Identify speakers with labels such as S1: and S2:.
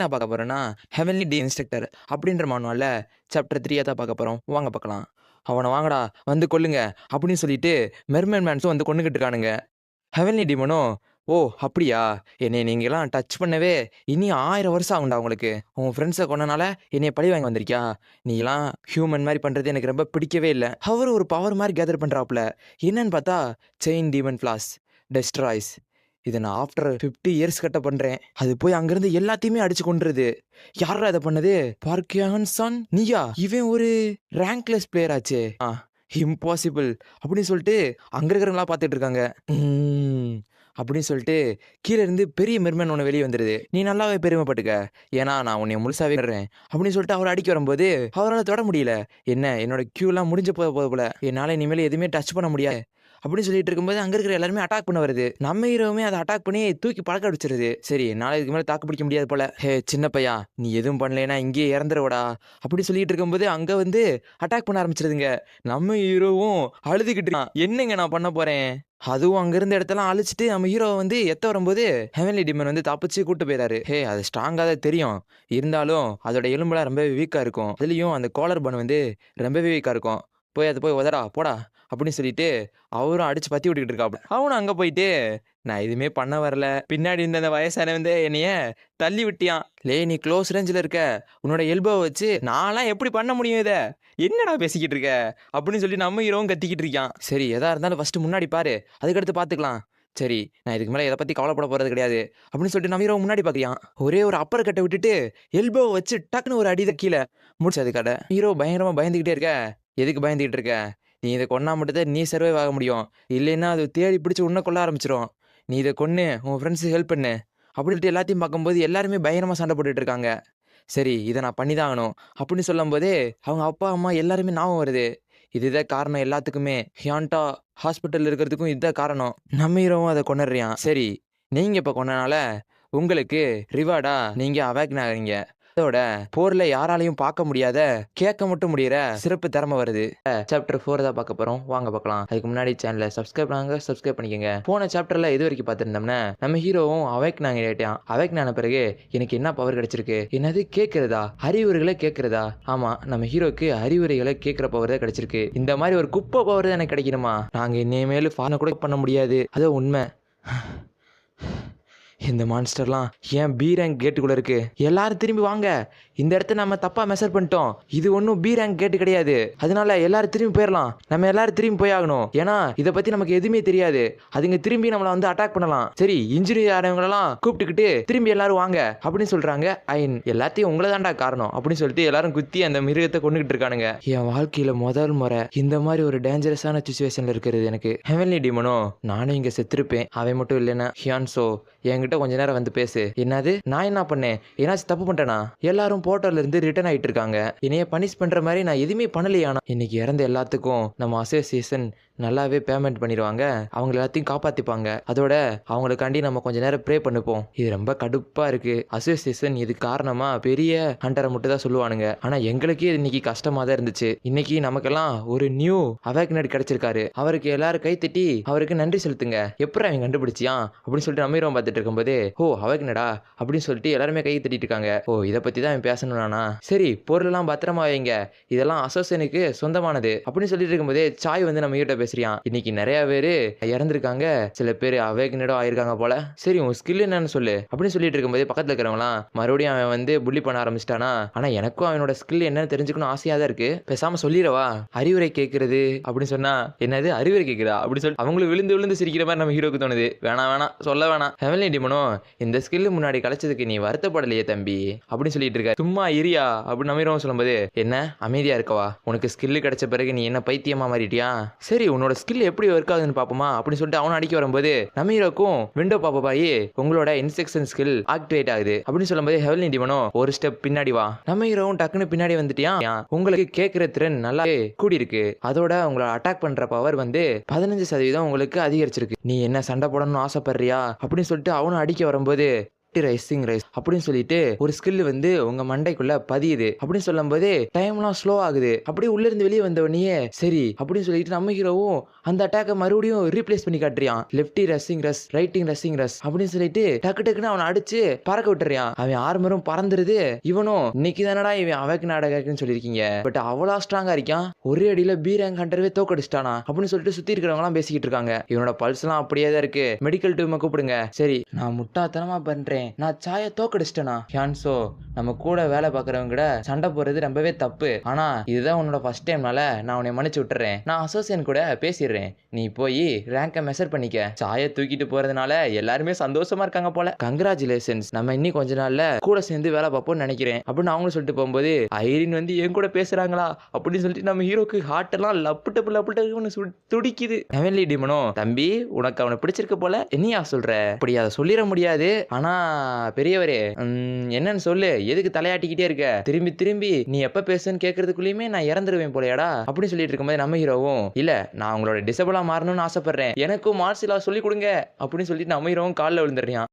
S1: என்ன பார்க்க போறோம்னா, ஹெவன்லி டி இன்ஸ்ட்ரக்டர் அப்படின்ற மானுவல்ல சாப்டர் 3 தான் பார்க்க போறோம். வாங்க பார்க்கலாம். அவன வாங்கடா வந்து கொல்லுங்க அப்படின்னு சொல்லிட்டு மெர்மன் மேன்ஸும் வந்து கொன்னுகிட்டு இருக்கானுங்க. ஹெவன்லி டீமனும் ஓ அப்படியா, என்னை நீங்களாம் டச் பண்ணவே இனி 1000 வருஷம் ஆகும்டா உங்களுக்கு. உன் ஃப்ரெண்ட்ஸை கொன்னனால என்னைய பழி வாங்கி வந்திருக்கியா? நீலாம் ஹியூமன் மாதிரி பண்ணுறது எனக்கு ரொம்ப பிடிக்கவே இல்லை. அவர் ஒரு பவர் மாதிரி கேதர் பண்ணுறாப்புல. என்னன்னு பார்த்தா செயின் டீமன் ஃப்ளாஸ் டெஸ்ட்ராய்ஸ். இதை நான் ஆஃப்டர் 50 இயர்ஸ் கட்ட பண்ணுறேன். அது போய் அங்கேருந்து எல்லாத்தையுமே அடிச்சு கொண்டுருது. யாரா இதை பண்ணது? பார்க்கியான்சான் நீயா? இவன் ஒரு ரேங்க்லெஸ் பிளேயர் ஆச்சே. இம்பாசிபிள் அப்படின்னு சொல்லிட்டு அங்கே இருக்கிறவங்களா பார்த்துட்டு இருக்காங்க. அப்படின்னு சொல்லிட்டு கீழே இருந்து பெரிய மெர்மன் ஒன்று வெளியே வந்துடுது. நீ நல்லாவே பெருமைப்பட்டுக்க, ஏன்னா நான் உன்னை முழுசாவே விடுறேன் அப்படின்னு சொல்லிட்டு அவர் அடிக்க வரும்போது அவரால் தொட முடியல. என்னோட கியூலாம் முடிஞ்ச போல என்னால் இனிமேல் எதுவுமே டச் பண்ண முடியாது அப்படின்னு சொல்லிட்டு இருக்கும்போது அங்கே இருக்கிற எல்லாருமே அட்டாக் பண்ண வருது. நம்ம ஹீரோவுமே அதை அட்டாக் பண்ணி தூக்கி பழக்க அடிச்சிருது. சரி, என்னால் இதுக்கு மேலே தாக்கு பிடிக்க முடியாது போல. ஹே சின்ன பையா, நீ எதுவும் பண்ணலைன்னா இங்கேயே இறந்துருவடா அப்படி சொல்லிட்டு இருக்கும்போது அங்கே வந்து அட்டாக் பண்ண ஆரம்பிச்சிருதுங்க. நம்ம ஹீரோவும் அழுதுகிட்டு என்னங்க நான் பண்ண போறேன். அதுவும் அங்கிருந்த இடத்தெல்லாம் அழிச்சிட்டு நம்ம ஹீரோவை வந்து எத்த வரும்போது ஹெவன்லி டிமன் வந்து தப்பிச்சு கூட்டு போயிடாரு. ஹே, அது ஸ்ட்ராங்காக தான் தெரியும், இருந்தாலும் அதோட எலும்புலாம் ரொம்பவே வீக்காக இருக்கும். அதுலேயும் அந்த காலர் பன் வந்து ரொம்பவே வீக்காக இருக்கும். போய் உதடா போடா அப்படின்னு சொல்லிட்டு அவரும் அடிச்சு பத்தி விட்டுக்கிட்டு இருக்காப்புல. அவனும் அங்கே போயிட்டு நான் எதுவுமே பண்ண வரல, பின்னாடி இருந்த அந்த வயசான வந்து என்னைய தள்ளி விட்டியான். நீ க்ளோஸ் ரேஞ்சில் இருக்க, உன்னோட எல்போவை வச்சு நான்லாம் எப்படி பண்ண முடியும், இதை என்னடா பேசிக்கிட்டு இருக்க அப்படின்னு சொல்லி நம்ம ஹீரோவும் கத்திக்கிட்டு இருக்கான். சரி, எதா இருந்தாலும் ஃபர்ஸ்ட் முன்னாடி பாரு, அதுக்கடுத்து பார்த்துக்கலாம். சரி, நான் இதுக்கு மேலே எதை பற்றி கவலைப்பட போகிறது கிடையாது அப்படின்னு சொல்லிட்டு நம்ம ஹீரோ முன்னாடி பார்க்கலாம். ஒரே ஒரு அப்பர் கட்டை விட்டுட்டு எல்போவை வச்சு டக்குன்னு ஒரு அடித கீழே முடிச்சது கடை. ஹீரோ பயங்கரமாக பயந்துக்கிட்டே இருக்க. எதுக்கு பயந்துக்கிட்டு இருக்க? நீ இதை கொன்னா மட்டும்தான் நீ சர்வைவ் ஆக முடியும், இல்லைன்னா அது தேடி பிடிச்சி உன்னை கொள்ள ஆரம்பிச்சிடும். நீ இதை கொன்று உன் ஃப்ரெண்ட்ஸுக்கு ஹெல்ப் பண்ணு அப்படின்ட்டு எல்லாத்தையும் பார்க்கும்போது எல்லாருமே பயங்கரமாக சண்டை போட்டுட்டு இருக்காங்க. சரி, இதை நான் பண்ணி தான் ஆகணும் அப்படின்னு சொல்லும் போதே அவங்க அப்பா அம்மா எல்லாருமே ஞாபகம் வருது. இதுதான் காரணம் எல்லாத்துக்குமே. ஹியான்டா ஹாஸ்பிட்டல் இருக்கிறதுக்கும் இதுதான் காரணம். நம்ம ஹீரோவும் அதை கொண்டுறியான். சரி, நீங்கள் இப்போ கொண்டனால உங்களுக்கு ரிவார்டா நீங்கள் அவேக்ன் ஆகிறீங்க. அதோட போர்ல யாராலையும் பார்க்க முடியாத, கேட்க மட்டும் முடியற சிறப்பு திறமை வருது. சாப்டர் 4 தான் பார்க்க போறோம், வாங்க பார்க்கலாம். அதுக்கு முன்னாடி சேனலை சப்ஸ்கிரைப் பண்ணிக்கோங்க. போன சாப்டர்ல இது வரைக்கும் பார்த்துருந்தோம்னா நம்ம ஹீரோவும் அவேக் ஆன பிறகு எனக்கு என்ன பவர் கிடைச்சிருக்கு? என்னது கேட்கறதா? அறிவுரைகளை கேட்கறதா? ஆமா, நம்ம ஹீரோக்கு அறிவுரைகளை கேட்கிற பவர் தான் கிடைச்சிருக்கு. இந்த மாதிரி ஒரு குப்பை பவர் தான் எனக்கு கிடைக்கணுமா? நாங்க இனிமேல் ஃபாலோ கூட பண்ண முடியாது, அது உண்மை. இந்த மான்ஸ்டர்லாம் ஏன் பி ரேங்க் கேட்டுக்குள்ளே இருக்கு? எல்லாரும் திரும்பி வாங்க, இந்த இடத்த நம்ம தப்பாக மெஷர் பண்ணிட்டோம். இது ஒன்றும் பி ரேங்க் கேட்டு கிடையாது, அதனால எல்லாரும் திரும்பி போயிடலாம். நம்ம எல்லாரும் திரும்பி போய் ஆகணும், ஏன்னா இதை பற்றி நமக்கு எதுவுமே தெரியாது. அதுங்க திரும்பி நம்மளை வந்து அட்டாக் பண்ணலாம். சரி, இன்ஜுரி ஆனவங்களெல்லாம் கூப்பிட்டுக்கிட்டு திரும்பி எல்லாரும் வாங்க அப்படின்னு சொல்கிறாங்க. எல்லாத்தையும் உங்களை தான்டா காரணம் அப்படின்னு சொல்லிட்டு எல்லாரும் குத்தி அந்த மிருகத்தை கொண்டுகிட்டு இருக்கானுங்க. என் வாழ்க்கையில் முதல் முறை இந்த மாதிரி ஒரு டேஞ்சரஸான சுச்சுவேஷனில் இருக்கிறது எனக்கு. ஹெவன்லி டீமனோ நானும் இங்கே செத்துருப்பேன். அவன் மட்டும் இல்லைன்னா ஹியான்சோ என்கிட்ட கொஞ்ச நேரம் வந்து பேசு. என்னது, நான் என்ன பண்ணேன்? ஏன்னாச்சும் தப்பு பண்ணிட்டேனா? எல்லாரும் போர்ட்டல்ல இருந்து ரிட்டர்ன் ஆயிட்டு இருக்காங்க. என்னைய பனிஷ் பண்ற மாதிரி நான் எதுவுமே பண்ணலையானா? இன்னைக்கு இறந்த எல்லாத்துக்கும் நம்ம அசோசியேஷன் நல்லாவே பேமெண்ட் பண்ணிடுவாங்க, அவங்க எல்லாத்தையும் காப்பாத்திப்பாங்க. அதோட அவங்களுக்காண்டி நம்ம கொஞ்ச நேரம் ப்ரே பண்ணுப்போம். இது ரொம்ப கடுப்பா இருக்கு. அசோசியேஷன் இது காரணமா பெரிய ஹண்டரை மட்டும் தான் சொல்லுவானுங்க, ஆனா எங்களுக்கே இன்னைக்கு கஷ்டமா தான் இருந்துச்சு. இன்னைக்கு நமக்கெல்லாம் ஒரு நியூ அவேக்னட் கிடைச்சிருக்காரு, அவருக்கு எல்லாரும் கை தட்டி அவருக்கு நன்றி செலுத்துங்க. எப்படி அவன் கண்டுபிடிச்சியான் அப்படின்னு சொல்லிட்டு நம்ம ஹீரோ பார்த்துட்டு இருக்கும்போது அவேக்னடா அப்படின்னு சொல்லிட்டு எல்லாருமே கை தட்டிட்டு இருக்காங்க. இதை பத்தி தான் பேசணும்னா சரி, பொருளெல்லாம் பத்திரமா வைங்க, இதெல்லாம் அசோசியனுக்கு சொந்தமானது அப்படின்னு சொல்லிட்டு இருக்கும்போதே சாய் வந்து நம்ம கிட்ட பேசுறியான். இன்னைக்கு நிறைய பேரு இறந்துருக்காங்க, சில பேர் அவேக்னடோ ஆயிருக்காங்க போல. சரி, உன் ஸ்கில் என்னன்னு சொல்லு அப்படின்னு சொல்லிட்டு இருக்கும்போதே பக்கத்துல இருக்கிறவங்களாம் மறுபடியும் அவன் வந்து புள்ளி பண்ண ஆரம்பிச்சிட்டானா. ஆனா எனக்கும் அவனோட ஸ்கில் என்னன்னு தெரிஞ்சுக்கணும் ஆசையா தான் இருக்கு. பேசாம சொல்லிடவா? அறிவுரை கேட்கறது அப்படின்னு சொன்னா என்னது அறிவுரை கேட்குதா அப்படின்னு சொல்லி அவங்களுக்கு விழுந்து விழுந்து சிரிக்கிற மாதிரி நம்ம ஹீரோக்கு தோணுது. வேணாம் சொல்ல வேணாம். ஹெவன்லி டீமனும் இந்த ஸ்கில் முன்னாடி கிடைச்சதுக்கு நீ வருத்தப்படலையே தம்பி அப்படின்னு சொல்லிட்டு இருக்க. சும்மா இரியா அப்படின்னு நம்ம ஹீரோ சொல்லும்போது என்ன அமைதியா இருக்கவா? உனக்கு ஸ்கில் கிடைச்ச பிறகு நீ என்ன பைத்தியமா மாறிட்டியா? சரி, உன்னோட ஸ்கில் எப்படி ஒர்க் ஆகுதுன்னு பாப்போமா அப்படின்னு சொல்லிட்டு அவன் அடிக்க வரும்போது நம்ம ஹீரோக்கும் விண்டோ பாப்பாயி உங்களோட இன்செக்ஷன் ஸ்கில் ஆக்டிவேட் ஆகுது அப்படின்னு சொல்லும்போது ஹெவன்லி டீமனும் ஒரு ஸ்டெப் பின்னாடி வா. நம்ம ஹீரோவும் டக்குன்னு பின்னாடி வந்துட்டியா? உங்களுக்கு கேட்கிற திறன் நல்லாவே கூடி இருக்கு, அதோட உங்களை அட்டாக் பண்ற பவர் வந்து 15% உங்களுக்கு அதிகரிச்சிருக்கு. நீ என்ன சண்டை போடணும்னு ஆசைப்படுறியா அப்படின்னு சொல்லிட்டு அவனும் அடிக்க வரும்போது ரைசிங் ரைஸ் அப்படின்னு சொல்லிட்டு ஒரு ஸ்கில் வந்து உங்க மண்டைக்குள்ள பதியுது அப்படின்னு சொல்லும்போது டைம்லாம் ஸ்லோ ஆகுது. அப்படியே உள்ள இருந்து வெளியே வந்தவனையே சரி அப்படின்னு சொல்லிட்டு நம்ம ஹீரோவும் அந்த அட்டாக்கை மறுபடியும் ரீப்ளேஸ் பண்ணி காட்டுறான். லெஃப்டி ரசிங் ரஸ், ரைட்டிங் ரசிங் ரஸ் அப்படின்னு சொல்லிட்டு டக்கு டக்குன்னு அவனை அடிச்சு பறக்க விட்டுறான். அவன் ஆர்மரும் பறந்துருது. இவனும் இன்னைக்கு தானடா இவன் அவைக்கு நாடகன்னு சொல்லியிருக்கீங்க, பட் அவ்வளோ ஸ்ட்ராங்கா இருக்கான், ஒரே அடியில பி ரேங்க் ஹண்டரவே தோக்கடிச்சிட்டானா அப்படின்னு சொல்லிட்டு சுத்தி இருக்கிறவங்க எல்லாம் பேசிக்கிட்டு இருக்காங்க. இவனோட பல்ஸ் எல்லாம் அப்படியே தான் இருக்கு. மெடிக்கல் டீமை கூப்பிடுங்க. சரி, நான் முட்டாத்தனமா பண்றேன், நான் சாய தோக்கடிச்சிட்டேனா? ஹியான்சோ, நம்ம கூட வேலை பார்க்கறவங்க கூட சண்டை போடுறது ரொம்பவே தப்பு. ஆனா இதுதான் உன்னோட ஃபர்ஸ்ட் டைம்னால நான் உன்னை மன்னிச்சு விட்டுறேன். நான் அசோசியன் கூட பேசிடுறேன். நீ போய் ரேங்கை மெஷர் பண்ணிக்க. சாய தூக்கிட்டு போறதுனால எல்லாருமே சந்தோஷமா இருக்காங்க போல. கங்க்ராச்சுலேஷன்ஸ், நம்ம இன்னும் கொஞ்ச நாள்ல கூட சேர்ந்து வேலை பார்ப்போம்னு நினைக்கிறேன் அப்படின்னு அவங்களும் சொல்லிட்டு போகும்போது ஐரின் வந்து என் கூட பேசுறாங்களா அப்படின்னு சொல்லிட்டு நம்ம ஹீரோக்கு ஹார்ட் எல்லாம் லப்பு டப்பு துடிக்குது. ஹெவன்லி டீமனும் தம்பி உனக்கு அவனை பிடிச்சிருக்க போல, என்னையா சொல்ற? அப்படி அதை சொல்லிட முடியாது, ஆனா பெரியவரே என்னன்னு சொல்லு, எதுக்கு தலையாட்டிக்கிட்டே இருக்க? திரும்பி திரும்பி நீ எப்ப பேசுன்னு கேட்கறதுக்குள்ளயுமே நான் இறந்துருவேன் போலையாடா அப்படின்னு சொல்லிட்டு இருக்கும்போது நம்ம ஹீரோவும் இல்ல, நான் உங்களோட டிசபிளா மாறணும்னு ஆசைப்படுறேன், எனக்கும் மார்ஷியலா சொல்லி கொடுங்க அப்படின்னு சொல்லிட்டு நம்ம ஹீரோவும் காலில் விழுந்துடுறான்.